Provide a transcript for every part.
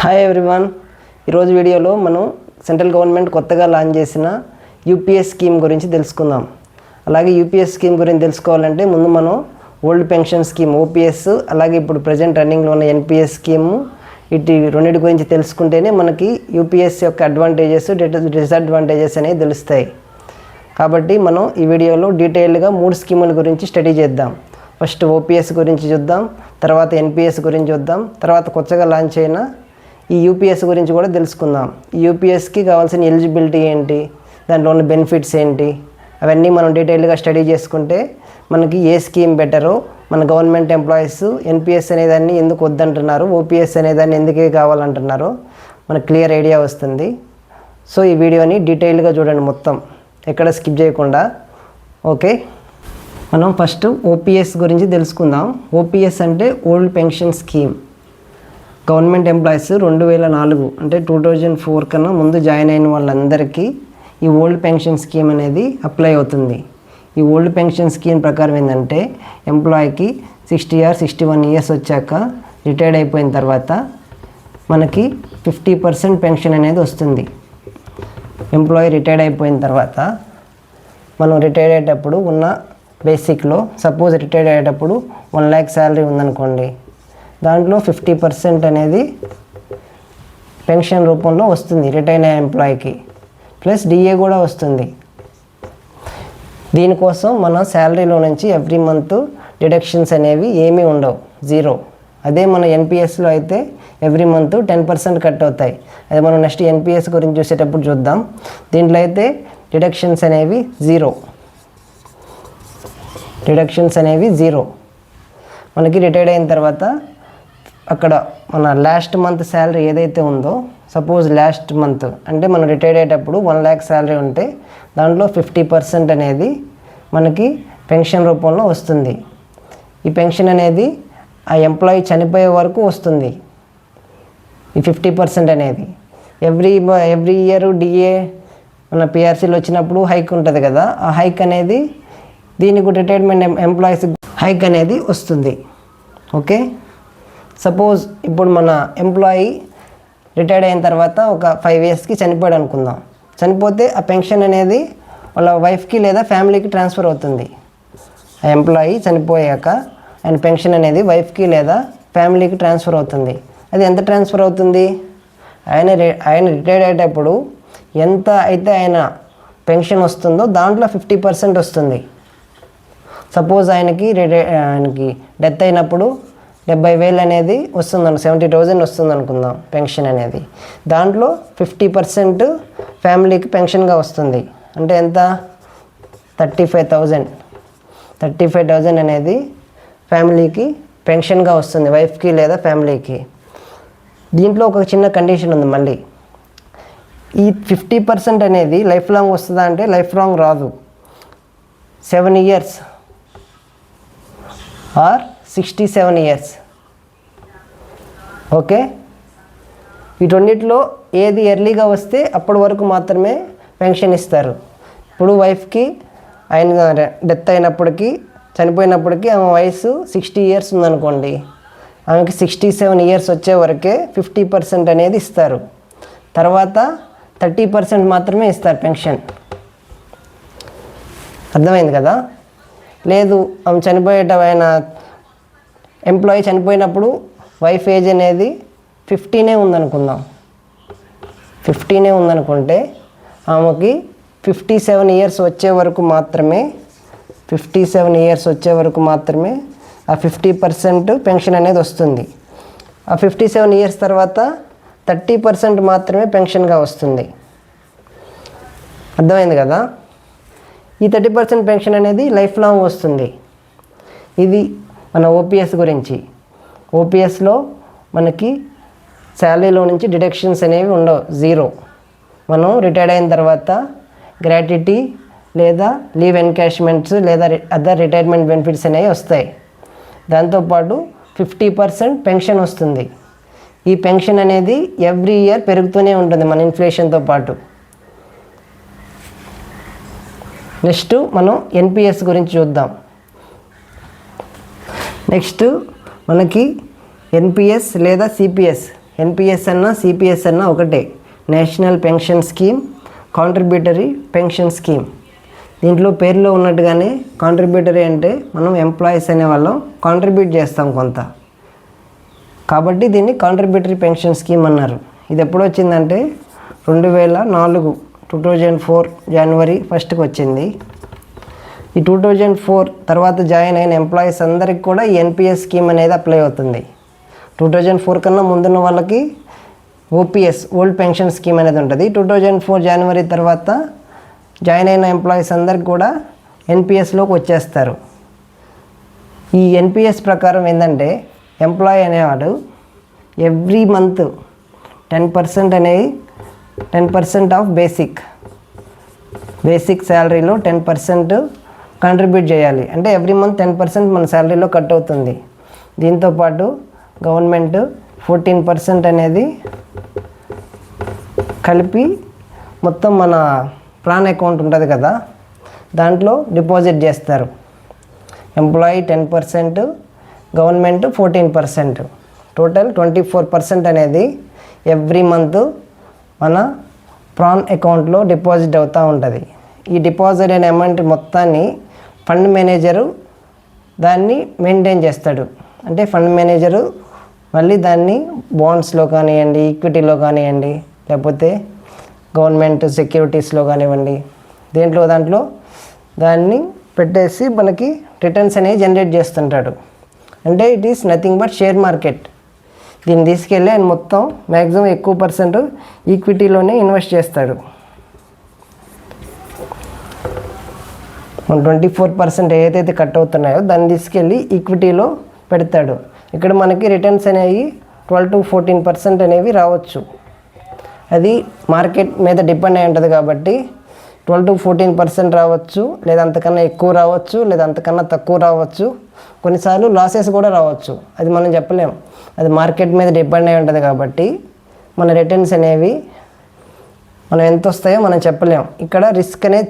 Hi everyone. ఈరోజు వీడియోలో మనం సెంట్రల్ గవర్నమెంట్ కొత్తగా లాంచ్ చేసిన యూపీఎస్ స్కీమ్ గురించి తెలుసుకుందాం. అలాగే యూపీఎస్ స్కీమ్ గురించి తెలుసుకోవాలంటే ముందు మనం ఓల్డ్ పెన్షన్ స్కీమ్ ఓపీఎస్, అలాగే ఇప్పుడు ప్రజెంట్ రన్నింగ్లో ఉన్న ఎన్పిఎస్ స్కీము, ఇటు రెండింటి గురించి తెలుసుకుంటేనే మనకి యూపీఎస్ యొక్క అడ్వాంటేజెస్, డిసడ్వాంటేజెస్ అనేవి తెలుస్తాయి. కాబట్టి మనం ఈ వీడియోలో డీటెయిల్డ్గా 3 స్కీముల గురించి స్టడీ చేద్దాం. ఫస్ట్ ఓపీఎస్ గురించి చూద్దాం, తర్వాత ఎన్పిఎస్ గురించి చూద్దాం, తర్వాత కొత్తగా లాంచ్ అయిన ఈ యూపీఎస్ గురించి కూడా తెలుసుకుందాం. ఈ యూపీఎస్కి కావాల్సిన ఎలిజిబిలిటీ ఏంటి, దాంట్లో ఉన్న బెనిఫిట్స్ ఏంటి, అవన్నీ మనం డీటెయిల్గా స్టడీ చేసుకుంటే మనకి ఏ స్కీమ్ బెటరో, మన గవర్నమెంట్ ఎంప్లాయీస్ ఎన్పిఎస్ అనేదాన్ని ఎందుకు వద్దంటున్నారు, ఓపీఎస్ అనేదాన్ని ఎందుకే కావాలంటున్నారో మనకు క్లియర్ ఐడియా వస్తుంది. సో ఈ వీడియోని డీటెయిల్గా చూడండి, మొత్తం ఎక్కడ స్కిప్ చేయకుండా. ఓకే, మనం ఫస్ట్ ఓపీఎస్ గురించి తెలుసుకుందాం. ఓపీఎస్ అంటే old pension scheme. Government employees 2004 అంటే 2004 కన్నా ముందు జాయిన్ అయిన వాళ్ళందరికీ ఈ ఓల్డ్ పెన్షన్ స్కీమ్ అనేది అప్లై అవుతుంది. ఈ ఓల్డ్ పెన్షన్ స్కీమ్ ప్రకారం ఏంటంటే ఎంప్లాయీకి 60 or 61 years వచ్చాక రిటైర్డ్ అయిపోయిన తర్వాత మనకి 50% పెన్షన్ అనేది వస్తుంది. ఎంప్లాయీ రిటైర్డ్ అయిపోయిన తర్వాత మనం రిటైర్డ్ అయ్యేటప్పుడు ఉన్న బేసిక్లో సపోజ్ రిటైర్డ్ అయ్యేటప్పుడు 1 lakh శాలరీ ఉందనుకోండి, దాంట్లో 50% అనేది పెన్షన్ రూపంలో వస్తుంది రిటైర్ అయ్యే ఎంప్లాయీకి, ప్లస్ డిఏ కూడా వస్తుంది. దీనికోసం మన శాలరీలో నుంచి ఎవ్రీ మంత్ డిడక్షన్స్ అనేవి ఏమీ ఉండవు, 0. అదే మన ఎన్పిఎస్లో అయితే ఎవ్రీ మంత్ 10% కట్ అవుతాయి. అదే మనం నెక్స్ట్ ఎన్పిఎస్ గురించి చూసేటప్పుడు చూద్దాం. దీంట్లో అయితే డిడక్షన్స్ అనేవి 0. డిడక్షన్స్ అనేవి 0. మనకి రిటైర్డ్ అయిన తర్వాత అక్కడ మన లాస్ట్ మంత్ శాలరీ ఏదైతే ఉందో, సపోజ్ లాస్ట్ మంత్ అంటే మనం రిటైర్డ్ అయ్యేటప్పుడు 1 lakh శాలరీ ఉంటే దాంట్లో 50% అనేది మనకి పెన్షన్ రూపంలో వస్తుంది. ఈ పెన్షన్ అనేది ఆ ఎంప్లాయీ చనిపోయే వరకు వస్తుంది. ఈ 50% అనేది ఎవ్రీ ఇయర్ డిఏ మన పిఆర్సీలు వచ్చినప్పుడు హైక్ ఉంటుంది కదా, ఆ హైక్ అనేది దీనికి రిటైర్మెంట్ ఎంప్లాయీస్ హైక్ అనేది వస్తుంది. ఓకే, సపోజ్ ఇప్పుడు మన ఎంప్లాయీ రిటైర్డ్ అయిన తర్వాత ఒక 5 yearsకి చనిపోయాడు అనుకుందాం. చనిపోతే ఆ పెన్షన్ అనేది వాళ్ళ వైఫ్కి లేదా ఫ్యామిలీకి ట్రాన్స్ఫర్ అవుతుంది. ఆ ఎంప్లాయీ చనిపోయాక ఆయన పెన్షన్ అనేది వైఫ్కి లేదా ఫ్యామిలీకి ట్రాన్స్ఫర్ అవుతుంది. అది ఎంత ట్రాన్స్ఫర్ అవుతుంది? ఆయన రిటైర్డ్ అయ్యేటప్పుడు ఎంత అయితే ఆయన పెన్షన్ వస్తుందో దాంట్లో 50% వస్తుంది. సపోజ్ ఆయనకి డెత్ అయినప్పుడు 70,000 అనేది వస్తుందను, 70,000 వస్తుంది అనుకుందాం పెన్షన్ అనేది. దాంట్లో 50% ఫ్యామిలీకి పెన్షన్గా వస్తుంది. అంటే ఎంత? 35,000. 35,000 అనేది ఫ్యామిలీకి పెన్షన్గా వస్తుంది, వైఫ్కి లేదా ఫ్యామిలీకి. దీంట్లో ఒక చిన్న కండిషన్ ఉంది మళ్ళీ. ఈ 50% అనేది లైఫ్ లాంగ్ వస్తుందా అంటే లైఫ్ లాంగ్ రాదు. 7 years ఆర్ 67 years. ఓకే, వీటన్నిటిలో ఏది ఎర్లీగా వస్తే అప్పటి వరకు మాత్రమే పెన్షన్ ఇస్తారు. ఇప్పుడు వైఫ్కి ఆయన డెత్ అయినప్పటికీ, చనిపోయినప్పటికీ ఆమె వయసు 60 years ఉందనుకోండి, ఆమెకి 67 years వచ్చే వరకే 50% అనేది ఇస్తారు. తర్వాత 30% మాత్రమే ఇస్తారు పెన్షన్. అర్థమైంది కదా? లేదు, ఆమె ఆయన ఎంప్లాయీ చనిపోయినప్పుడు వైఫ్ ఏజ్ అనేది 15 ఉందనుకుందాం. 15 ఉందనుకుంటే ఆమెకి 57 years వచ్చే వరకు మాత్రమే ఆ 50% పెన్షన్ అనేది వస్తుంది. ఆ 57 years తర్వాత 30% మాత్రమే పెన్షన్గా వస్తుంది. అర్థమైంది కదా? ఈ 30% పెన్షన్ అనేది లైఫ్ లాంగ్ వస్తుంది. ఇది మన ఓపీఎస్ గురించి. ఓపీఎస్లో మనకి శాలరీలో నుంచి డిడక్షన్స్ అనేవి ఉండవు, 0. మనం రిటైర్డ్ అయిన తర్వాత గ్రాట్యుటీ లేదా లీవ్ ఎన్కాష్మెంట్స్ లేదా అదర్ రిటైర్మెంట్ బెనిఫిట్స్ అనేవి వస్తాయి. దాంతోపాటు 50% పెన్షన్ వస్తుంది. ఈ పెన్షన్ అనేది ఎవ్రీ ఇయర్ పెరుగుతూనే ఉంటుంది మన ఇన్ఫ్లేషన్తో పాటు. నెక్స్ట్ మనం ఎన్పిఎస్ గురించి చూద్దాం. నెక్స్ట్ మనకి ఎన్పిఎస్ లేదా సిపిఎస్ ఎన్పిఎస్ అన్నా సిపిఎస్ అన్నా ఒకటే, national pension scheme, contributory pension scheme. దీంట్లో పేరులో ఉన్నట్టుగానే కాంట్రిబ్యూటరీ అంటే మనం ఎంప్లాయీస్ అనే వాళ్ళం కాంట్రిబ్యూట్ చేస్తాం కొంత, కాబట్టి దీన్ని కాంట్రిబ్యూటరీ పెన్షన్ స్కీమ్ అన్నారు. ఇది ఎప్పుడు వచ్చిందంటే 2004 జనవరి 1కి వచ్చింది. ఈ 2004 తర్వాత జాయిన్ అయిన ఎంప్లాయీస్ అందరికి కూడా ఈ ఎన్పిఎస్ స్కీమ్ అనేది అప్లై అవుతుంది. 2004 కన్నా ముందున్న వాళ్ళకి ఓపీఎస్, ఓల్డ్ పెన్షన్ స్కీమ్ అనేది ఉంటుంది. 2004 జనవరి తర్వాత జాయిన్ అయిన ఎంప్లాయీస్ అందరికి కూడా ఎన్పిఎస్లోకి వచ్చేస్తారు. ఈ ఎన్పిఎస్ ప్రకారం ఏంటంటే ఎంప్లాయీ అనేవాడు ఎవ్రీ మంత్ 10% ఆఫ్ బేసిక్ శాలరీలో 10% కాంట్రిబ్యూట్ చేయాలి. అంటే ఎవ్రీ మంత్ 10% మన శాలరీలో కట్ అవుతుంది. దీంతోపాటు గవర్నమెంట్ 14% అనేది కలిపి మొత్తం మన ప్రాన్ అకౌంట్ ఉంటుంది కదా, దాంట్లో డిపాజిట్ చేస్తారు. ఎంప్లాయీ 10%, గవర్నమెంట్ 14%, టోటల్ 24% అనేది ఎవ్రీ మంత్ మన ప్రాన్ అకౌంట్లో డిపాజిట్ అవుతూ ఉంటుంది. ఈ డిపాజిట్ అయిన అమౌంట్ మొత్తాన్ని ఫండ్ మేనేజరు దాన్ని మెయింటైన్ చేస్తాడు. అంటే ఫండ్ మేనేజరు మళ్ళీ దాన్ని బాండ్స్లో కానివ్వండి, ఈక్విటీలో కానివ్వండి, లేకపోతే గవర్నమెంట్ సెక్యూరిటీస్లో కానివ్వండి, దాంట్లో దాన్ని పెట్టేసి మనకి రిటర్న్స్ అనేవి జనరేట్ చేస్తుంటాడు. అంటే it is nothing but share market. దీన్ని తీసుకెళ్ళి ఆయన మొత్తం మ్యాక్సిమం ఎక్కువ పర్సెంట్ ఈక్విటీలోనే ఇన్వెస్ట్ చేస్తాడు. 24% ఏదైతే కట్ అవుతున్నాయో దాన్ని తీసుకెళ్ళి ఈక్విటీలో పెడతాడు. ఇక్కడ మనకి రిటర్న్స్ అనేవి 12 to 14% అనేవి రావచ్చు. అది మార్కెట్ మీద డిపెండ్ అయి ఉంటుంది కాబట్టి 12 to 14% రావచ్చు, లేదా అంతకన్నా ఎక్కువ రావచ్చు, లేదా అంతకన్నా తక్కువ రావచ్చు. కొన్నిసార్లు లాసెస్ కూడా రావచ్చు, అది మనం చెప్పలేం. అది మార్కెట్ మీద డిపెండ్ అయి ఉంటుంది కాబట్టి మన రిటర్న్స్ అనేవి మనం ఎంత వస్తాయో మనం చెప్పలేం. ఇక్కడ రిస్క్ అనేది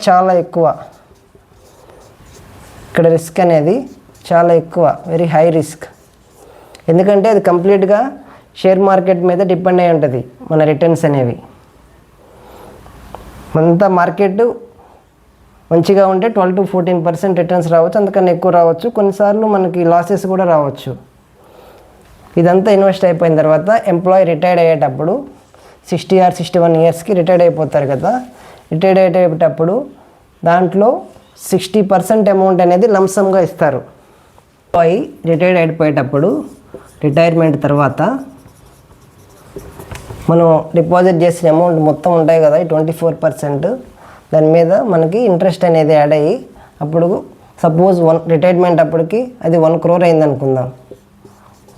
చాలా ఎక్కువ. Very high risk. ఎందుకంటే అది కంప్లీట్గా షేర్ మార్కెట్ మీద డిపెండ్ అయి ఉంటుంది మన రిటర్న్స్ అనేవి. అంతా మార్కెట్ మంచిగా ఉంటే 12 to 14% రిటర్న్స్ రావచ్చు, అందుకని ఎక్కువ రావచ్చు. కొన్నిసార్లు మనకి లాసెస్ కూడా రావచ్చు. ఇదంతా ఇన్వెస్ట్ అయిపోయిన తర్వాత ఎంప్లాయీ రిటైర్డ్ అయ్యేటప్పుడు 60 or 61 ఇయర్స్కి రిటైర్డ్ అయిపోతారు కదా. రిటైర్డ్ అయ్యేటప్పుడు దాంట్లో 60% అమౌంట్ అనేది లంసమ్గా ఇస్తారు. ఎంప్లాయీ రిటైర్డ్ అయిపోయేటప్పుడు రిటైర్మెంట్ తర్వాత మనం డిపాజిట్ చేసిన అమౌంట్ మొత్తం ఉంటాయి కదా, 24%, దాని మీద మనకి ఇంట్రెస్ట్ అనేది యాడ్ అయ్యి, అప్పుడు సపోజ్ రిటైర్మెంట్ అప్పటికి అది 1 crore అయింది అనుకుందాం.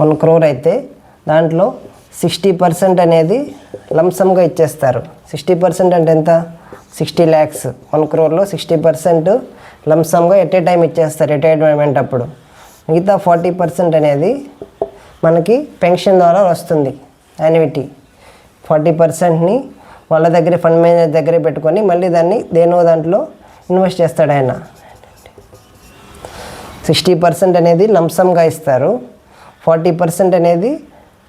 1 crore అయితే దాంట్లో 60% అనేది లంసమ్గా ఇచ్చేస్తారు. 60% అంటే ఎంత? 60 lakhs. 1 crore 60% లంసమ్గా ఎట్ ఏ టైం ఇచ్చేస్తారు రిటైర్మెంట్ అప్పుడు. మిగతా 40% అనేది మనకి పెన్షన్ ద్వారా వస్తుంది, యాన్యుటీ. 40%ని వాళ్ళ దగ్గర ఫండ్ మేనేజర్ దగ్గరే పెట్టుకొని మళ్ళీ దాన్ని దాంట్లో ఇన్వెస్ట్ చేస్తాడు ఆయన. 60% అనేది లంసమ్గా ఇస్తారు, 40% అనేది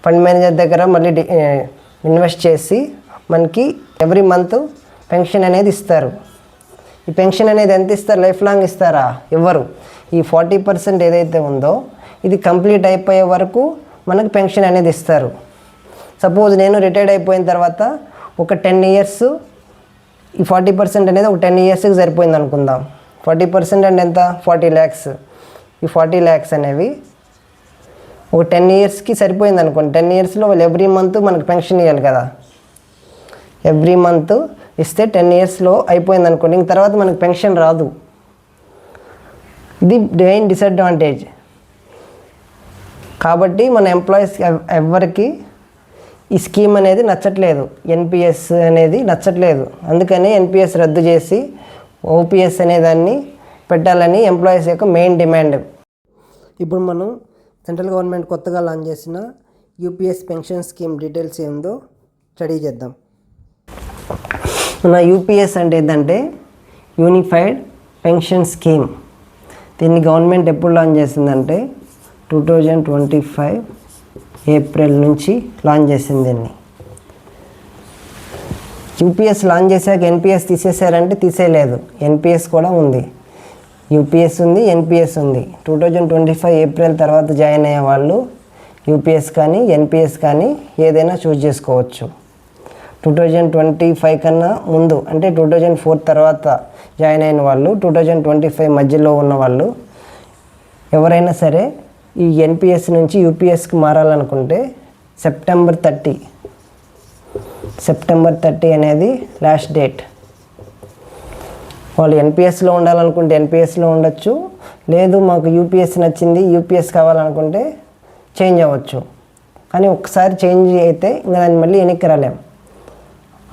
ఫండ్ మేనేజర్ దగ్గర మళ్ళీ ఇన్వెస్ట్ చేసి మనకి ఎవ్రీ మంత్ పెన్షన్ అనేది ఇస్తారు. ఈ పెన్షన్ అనేది ఎంత ఇస్తారు? లైఫ్ లాంగ్ ఇస్తారా? ఇవ్వరు. ఈ 40% ఏదైతే ఉందో ఇది కంప్లీట్ అయిపోయే వరకు మనకు పెన్షన్ అనేది ఇస్తారు. సపోజ్ నేను రిటైర్డ్ అయిపోయిన తర్వాత ఒక 10 years ఈ 40% అనేది ఒక 10 yearsకి సరిపోయింది అనుకుందాం. 40% అంటే ఎంత? 40 lakhs. ఈ 40 lakhs అనేవి ఒక 10 yearsకి సరిపోయింది అనుకోండి. 10 yearsలో వాళ్ళు ఎవ్రీ మంత్ మనకు పెన్షన్ ఇవ్వాలి కదా. ఎవ్రీ మంత్ ఇస్తే 10 yearsలో అయిపోయింది అనుకోండి, ఇంక తర్వాత మనకు పెన్షన్ రాదు. ఇది మెయిన్ డిసడ్వాంటేజ్. కాబట్టి మన ఎంప్లాయీస్ ఎవరికి ఈ స్కీమ్ అనేది నచ్చట్లేదు, ఎన్పిఎస్ అనేది నచ్చట్లేదు. అందుకని ఎన్పిఎస్ రద్దు చేసి ఓపీఎస్ అనే దాన్ని పెట్టాలని ఎంప్లాయీస్ యొక్క మెయిన్ డిమాండ్. ఇప్పుడు మనం సెంట్రల్ గవర్నమెంట్ కొత్తగా లాంచ్ చేసిన యూపీఎస్ పెన్షన్ స్కీమ్ డీటెయిల్స్ ఏందో స్టడీ చేద్దాం. మన యూపీఎస్ అంటే ఏంటంటే యూనిఫైడ్ పెన్షన్ స్కీమ్. దీన్ని గవర్నమెంట్ ఎప్పుడు లాంచ్ చేసిందంటే 2025 ఏప్రిల్ నుంచి లాంచ్ చేసింది దీన్ని. యూపీఎస్ లాంచ్ చేశాక ఎన్పిఎస్ తీసేశారంటే తీసేయలేదు, ఎన్పిఎస్ కూడా ఉంది. యూపీఎస్ ఉంది, ఎన్పిఎస్ ఉంది. 2025 ఏప్రిల్ తర్వాత జాయిన్ అయ్యే వాళ్ళు యూపీఎస్ కానీ ఎన్పిఎస్ కానీ ఏదైనా చూస్ చేసుకోవచ్చు. 2025 కన్నా ముందు అంటే 2004 తర్వాత జాయిన్ అయిన వాళ్ళు, 2025 మధ్యలో ఉన్న వాళ్ళు ఎవరైనా సరే ఈ ఎన్పిఎస్ నుంచి యూపీఎస్కి మారాలనుకుంటే సెప్టెంబర్ 30 అనేది లాస్ట్ డేట్. వాళ్ళు ఎన్పిఎస్లో ఉండాలనుకుంటే ఎన్పిఎస్లో ఉండొచ్చు, లేదు మాకు యూపీఎస్ నచ్చింది యూపీఎస్ కావాలనుకుంటే చేంజ్ అవ్వచ్చు. కానీ ఒక్కసారి చేంజ్ అయితే ఇంకా దాన్ని మళ్ళీ వెనక్కి రాలేం.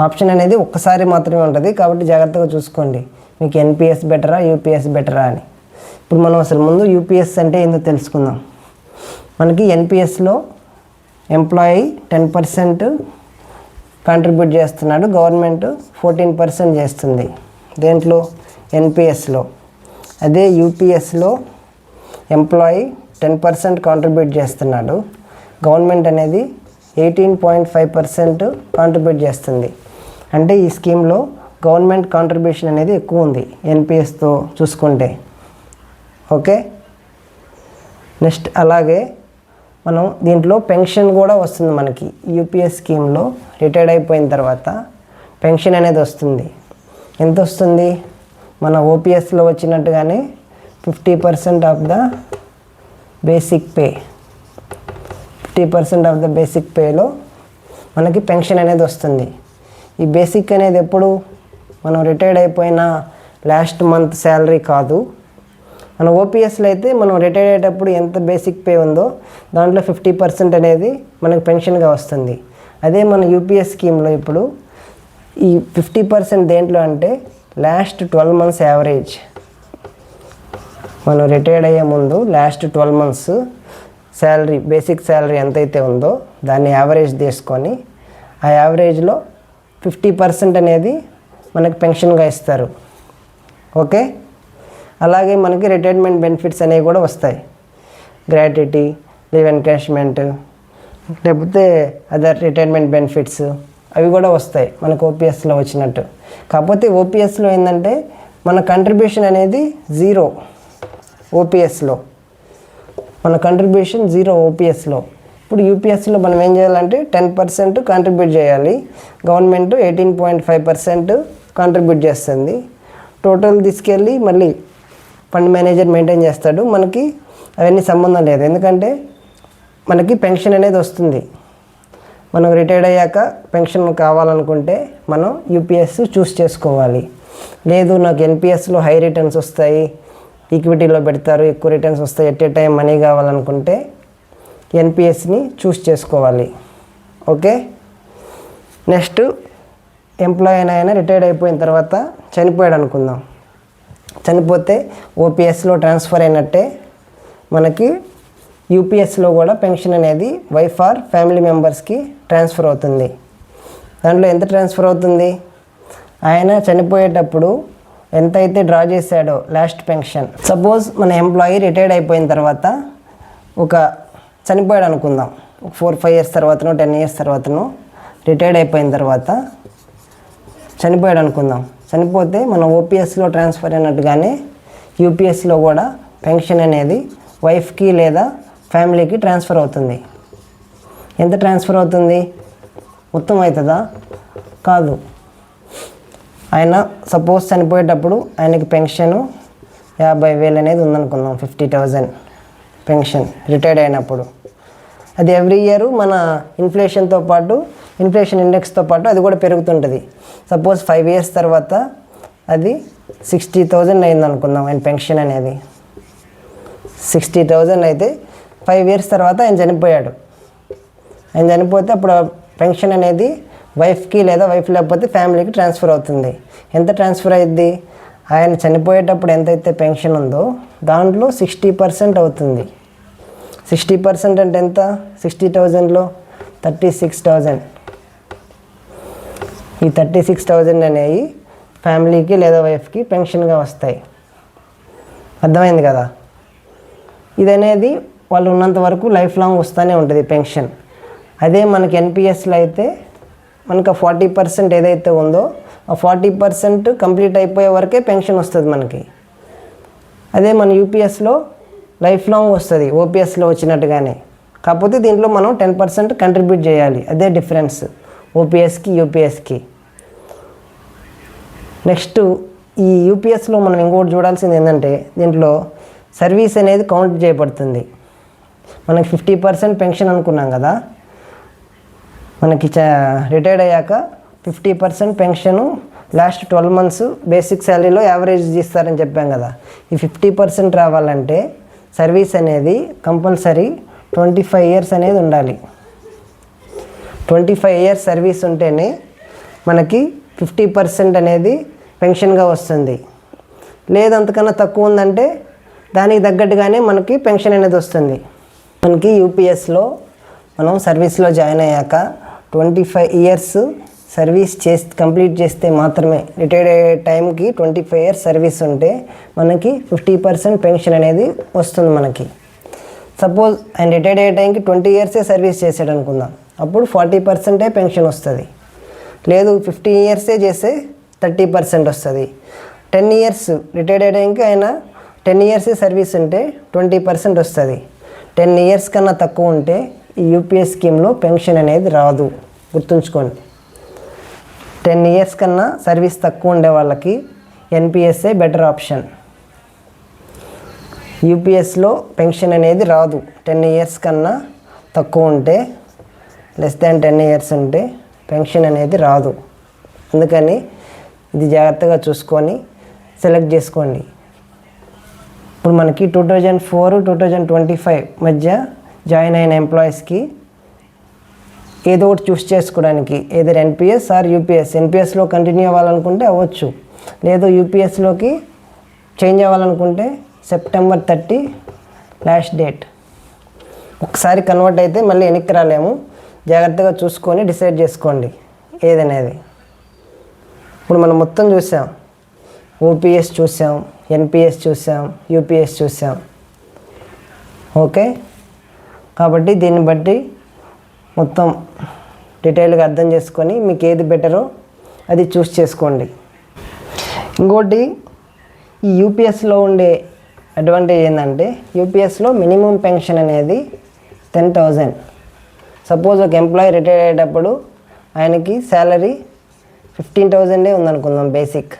ఆప్షన్ అనేది ఒక్కసారి మాత్రమే ఉంటుంది, కాబట్టి జాగ్రత్తగా చూసుకోండి మీకు ఎన్పిఎస్ బెటరా యూపీఎస్ బెటరా అని. ఇప్పుడు మనం అసలు ముందు యూపీఎస్ అంటే ఏందో తెలుసుకుందాం. మనకి ఎన్పిఎస్లో ఎంప్లాయీ 10% కాంట్రిబ్యూట్ చేస్తున్నాడు, గవర్నమెంట్ 14% చేస్తుంది. దేంట్లో? ఎన్పిఎస్లో. అదే యూపీఎస్లో ఎంప్లాయీ 10% కాంట్రిబ్యూట్ చేస్తున్నాడు, గవర్నమెంట్ అనేది 18.5% కాంట్రిబ్యూట్ చేస్తుంది. అంటే ఈ స్కీమ్లో గవర్నమెంట్ కాంట్రిబ్యూషన్ అనేది ఎక్కువ ఉంది ఎన్పిఎస్తో చూసుకుంటే. ఓకే, నెక్స్ట్ అలాగే మనం దీంట్లో పెన్షన్ కూడా వస్తుంది. మనకి యూపీఎస్ స్కీమ్లో రిటైర్డ్ అయిపోయిన తర్వాత పెన్షన్ అనేది వస్తుంది. ఎంత వస్తుంది? మన ఓపీఎస్లో వచ్చినట్టుగానే 50% of the basic pay. 50% of the basic పేలో మనకి పెన్షన్ అనేది వస్తుంది. ఈ బేసిక్ అనేది ఎప్పుడు? మనం రిటైర్డ్ అయిపోయిన లాస్ట్ మంత్ శాలరీ కాదు. మన ఓపీఎస్లో అయితే మనం రిటైర్ అయ్యేటప్పుడు ఎంత బేసిక్ పే ఉందో దాంట్లో 50% అనేది మనకు పెన్షన్గా వస్తుంది. అదే మన యూపీఎస్ స్కీమ్లో ఇప్పుడు ఈ 50% దేంట్లో అంటే లాస్ట్ 12 months యావరేజ్. మనం రిటైర్డ్ అయ్యే ముందు last 12 months salary, basic salary ఎంతైతే ఉందో దాన్ని యావరేజ్ తీసుకొని ఆ యావరేజ్లో 50% అనేది మనకు పెన్షన్గా ఇస్తారు. ఓకే, అలాగే మనకి రిటైర్మెంట్ బెనిఫిట్స్ అనేవి కూడా వస్తాయి. గ్రాట్యుటీ, లీవ్ ఎన్కాష్మెంట్, లేకపోతే అదర్ రిటైర్మెంట్ బెనిఫిట్స్ అవి కూడా వస్తాయి మనకు ఓపీఎస్లో వచ్చినట్టు. కాకపోతే ఓపీఎస్లో ఏంటంటే మన కంట్రిబ్యూషన్ అనేది 0. ఓపీఎస్లో మన కంట్రిబ్యూషన్ 0 ఓపీఎస్లో. ఇప్పుడు యూపీఎస్లో మనం ఏం చేయాలంటే 10% కాంట్రిబ్యూట్ చేయాలి. గవర్నమెంట్ 18.5% కాంట్రిబ్యూట్ చేస్తుంది. టోటల్ తీసుకెళ్ళి మళ్ళీ ఫండ్ మేనేజర్ మెయింటైన్ చేస్తాడు. మనకి అవన్నీ సంబంధం లేదు, ఎందుకంటే మనకి పెన్షన్ అనేది వస్తుంది. మనం రిటైర్డ్ అయ్యాక పెన్షన్ కావాలనుకుంటే మనం యూపీఎస్ చూస్ చేసుకోవాలి. లేదు నాకు ఎన్పిఎస్లో హై రిటర్న్స్ వస్తాయి, ఈక్విటీలో పెడతారు, ఎక్కువ రిటర్న్స్ వస్తాయి, ఎట్ ఏ టైం మనీ కావాలనుకుంటే ఎన్పిఎస్ని చూస్ చేసుకోవాలి. ఓకే, నెక్స్ట్ ఎంప్లాయీ అయినా రిటైర్డ్ అయిపోయిన తర్వాత చనిపోయాడు అనుకుందాం. చనిపోతే ఓపీఎస్లో ట్రాన్స్ఫర్ అయినట్టే మనకి యూపీఎస్లో కూడా పెన్షన్ అనేది వైఫ్ ఆర్ ఫ్యామిలీ మెంబర్స్కి ట్రాన్స్ఫర్ అవుతుంది. దాంట్లో ఎంత ట్రాన్స్ఫర్ అవుతుంది? ఆయన చనిపోయేటప్పుడు ఎంతైతే డ్రా చేశాడో లాస్ట్ పెన్షన్. సపోజ్ మన ఎంప్లాయీ రిటైర్డ్ అయిపోయిన తర్వాత చనిపోయాడు అనుకుందాం, 4-5 years తర్వాతనో 10 years తర్వాతనో రిటైర్డ్ అయిపోయిన తర్వాత చనిపోయాడు అనుకుందాం. చనిపోతే మన ఓపీఎస్లో ట్రాన్స్ఫర్ అయినట్టుగానే యూపీఎస్లో కూడా పెన్షన్ అనేది వైఫ్కి లేదా ఫ్యామిలీకి ట్రాన్స్ఫర్ అవుతుంది. ఎంత ట్రాన్స్ఫర్ అవుతుంది? మొత్తం అవుతుందా? కాదు. ఆయన సపోజ్ చనిపోయేటప్పుడు ఆయనకి పెన్షను 50,000 అనేది ఉందనుకుందాం, 50,000 పెన్షన్ రిటైర్డ్ అయినప్పుడు. అది ఎవ్రీ ఇయర్ మన ఇన్ఫ్లేషన్తో పాటు, ఇన్ఫ్లేషన్ ఇండెక్స్తో పాటు అది కూడా పెరుగుతుంటుంది. సపోజ్ 5 years తర్వాత అది 60,000 అయింది అనుకుందాం ఆయన పెన్షన్ అనేది. 60,000 అయితే 5 years తర్వాత ఆయన చనిపోయాడు. ఆయన చనిపోతే అప్పుడు పెన్షన్ అనేది వైఫ్కి లేదా వైఫ్ లేకపోతే ఫ్యామిలీకి ట్రాన్స్ఫర్ అవుతుంది. ఎంత ట్రాన్స్ఫర్ అయ్యిద్ది? ఆయన చనిపోయేటప్పుడు ఎంతైతే పెన్షన్ ఉందో దాంట్లో 60% అవుతుంది. 60% అంటే ఎంత? 60,000లో 36,000. ఈ 36,000 అనేవి ఫ్యామిలీకి లేదా వైఫ్కి పెన్షన్గా వస్తాయి. అర్థమైంది కదా? ఇది అనేది వాళ్ళు ఉన్నంత వరకు లైఫ్ లాంగ్ వస్తూనే ఉంటుంది పెన్షన్. అదే మనకి ఎన్పిఎస్లో అయితే మనకు 40% ఏదైతే ఉందో ఆ 40% కంప్లీట్ అయిపోయే వరకే పెన్షన్ వస్తుంది మనకి. అదే మన యూపీఎస్లో లైఫ్ లాంగ్ వస్తుంది, ఓపీఎస్లో వచ్చినట్టుగానే. కాకపోతే దీంట్లో మనం 10% కంట్రిబ్యూట్ చేయాలి, అదే డిఫరెన్స్ ఓపీఎస్కి యూపీఎస్కి. నెక్స్ట్ ఈ యూపీఎస్లో మనం ఇంకోటి చూడాల్సింది ఏంటంటే దీంట్లో సర్వీస్ అనేది కౌంట్ చేయబడుతుంది. మనకి 50% పెన్షన్ అనుకున్నాం కదా, మనకి రిటైర్డ్ అయ్యాక 50% పెన్షను లాస్ట్ 12 months బేసిక్ శాలరీలో యావరేజ్ ఇస్తారని చెప్పాం కదా. ఈ 50% రావాలంటే సర్వీస్ అనేది కంపల్సరీ 25 years అనేది ఉండాలి. 25 years సర్వీస్ ఉంటేనే మనకి 50% అనేది పెన్షన్గా వస్తుంది. లేదు అంతకన్నా తక్కువ ఉందంటే దానికి తగ్గట్టుగానే మనకి పెన్షన్ అనేది వస్తుంది. మనకి యూపీఎస్లో మనం సర్వీస్లో జాయిన్ అయ్యాక 25 years సర్వీస్ కంప్లీట్ చేస్తే మాత్రమే, రిటైర్డ్ అయ్యే టైంకి 25 years సర్వీస్ ఉంటే మనకి 50% పెన్షన్ అనేది వస్తుంది మనకి. సపోజ్ ఆయన రిటైర్డ్ అయ్యే టైంకి 20 years సర్వీస్ చేసాడు అనుకుందాం, అప్పుడు 40% పెన్షన్ వస్తుంది. లేదు 15 years చేస్తే 30% వస్తుంది. 10 years రిటైర్డ్ అయ్యే టైంకి ఆయన 10 years సర్వీస్ ఉంటే 20% వస్తుంది. 10 years కన్నా తక్కువ ఉంటే ఈ యూపీఎస్ స్కీమ్లో పెన్షన్ అనేది రాదు, గుర్తుంచుకోండి. 10 years కన్నా సర్వీస్ తక్కువ ఉండే వాళ్ళకి ఎన్పిఎస్ఏ బెటర్ ఆప్షన్. యూపీఎస్లో పెన్షన్ అనేది రాదు 10 years కన్నా తక్కువ ఉంటే, లెస్ దాన్ 10 years ఉంటే పెన్షన్ అనేది రాదు. అందుకని ఇది జాగ్రత్తగా చూసుకొని సెలెక్ట్ చేసుకోండి. ఇప్పుడు మనకి 2004-2025 మధ్య జాయిన్ అయిన ఎంప్లాయీస్కి ఏదో ఒకటి చూస్ చేసుకోవడానికి ఏదైనా ఎన్పిఎస్ ఆర్ యూపీఎస్. ఎన్పిఎస్లో కంటిన్యూ అవ్వాలనుకుంటే అవ్వచ్చు, లేదు యూపీఎస్లోకి చేంజ్ అవ్వాలనుకుంటే September 30 లాస్ట్ డేట్. ఒకసారి కన్వర్ట్ అయితే మళ్ళీ వెనక్కి రాలేము, జాగ్రత్తగా చూసుకొని డిసైడ్ చేసుకోండి ఏదనేది. ఇప్పుడు మనం మొత్తం చూసాం, ఓపీఎస్ చూసాం, ఎన్పిఎస్ చూసాం, యూపీఎస్ చూసాం. ఓకే, కాబట్టి దీన్ని బట్టి మొత్తం డీటెయిల్గా అర్థం చేసుకొని మీకు ఏది బెటరో అది చూస్ చేసుకోండి. ఇంకోటి ఈ యూపీఎస్లో ఉండే అడ్వాంటేజ్ ఏంటంటే యూపీఎస్లో మినిమం పెన్షన్ అనేది 10,000. సపోజ్ ఒక ఎంప్లాయీ రిటైర్ అయ్యేటప్పుడు ఆయనకి శాలరీ 15,000 ఉందనుకుందాం బేసిక్,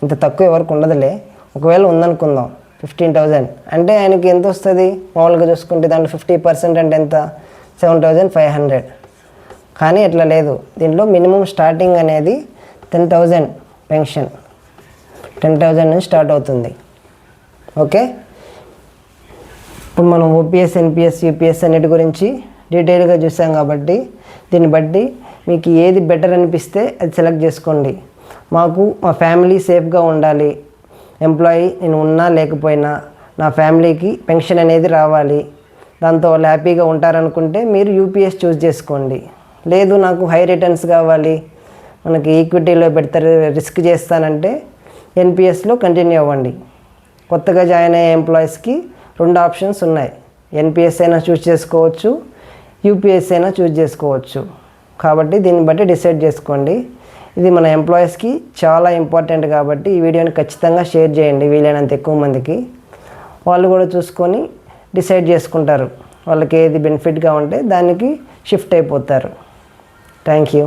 ఇంత తక్కువ ఎవరికి ఉండదులే. ఒకవేళ ఉందనుకుందాం 15,000 అంటే ఆయనకి ఎంత వస్తుంది మామూలుగా చూసుకుంటే, దాంట్లో 50% అంటే ఎంత 7,500. కానీ ఇట్లా లేదు, దీంట్లో మినిమం స్టార్టింగ్ అనేది 10,000 పెన్షన్, 10,000 నుంచి స్టార్ట్ అవుతుంది. ఓకే, ఇప్పుడు మనం ఓపీఎస్, ఎన్పిఎస్, యూపీఎస్ అన్నిటి గురించి డీటెయిల్గా చూసాం కాబట్టి దీన్ని బట్టి మీకు ఏది బెటర్ అనిపిస్తే అది సెలెక్ట్ చేసుకోండి. మాకు మా ఫ్యామిలీ సేఫ్గా ఉండాలి, ఎంప్లాయీ నేను ఉన్నా లేకపోయినా నా ఫ్యామిలీకి పెన్షన్ అనేది రావాలి, దాంతో వాళ్ళు హ్యాపీగా ఉంటారనుకుంటే మీరు యూపీఎస్ చూస్ చేసుకోండి. లేదు నాకు హై రిటర్న్స్ కావాలి, మనకి ఈక్విటీలో పెడతారు, రిస్క్ చేస్తానంటే ఎన్పిఎస్లో కంటిన్యూ అవ్వండి. కొత్తగా జాయిన్ అయ్యే ఎంప్లాయీస్కి 2 ఆప్షన్స్ ఉన్నాయి, ఎన్పిఎస్ అయినా చూస్ చేసుకోవచ్చు, యూపీఎస్ అయినా చూస్ చేసుకోవచ్చు. కాబట్టి దీన్ని బట్టి డిసైడ్ చేసుకోండి. ఇది మన ఎంప్లాయీస్కి చాలా ఇంపార్టెంట్ కాబట్టి ఈ వీడియోని ఖచ్చితంగా షేర్ చేయండి వీలైనంత ఎక్కువ మందికి. వాళ్ళు కూడా చూసుకొని డిసైడ్ చేసుకుంటారు, వాళ్ళకి ఏది బెనిఫిట్గా ఉంటే దానికి షిఫ్ట్ అయిపోతారు. Thank you.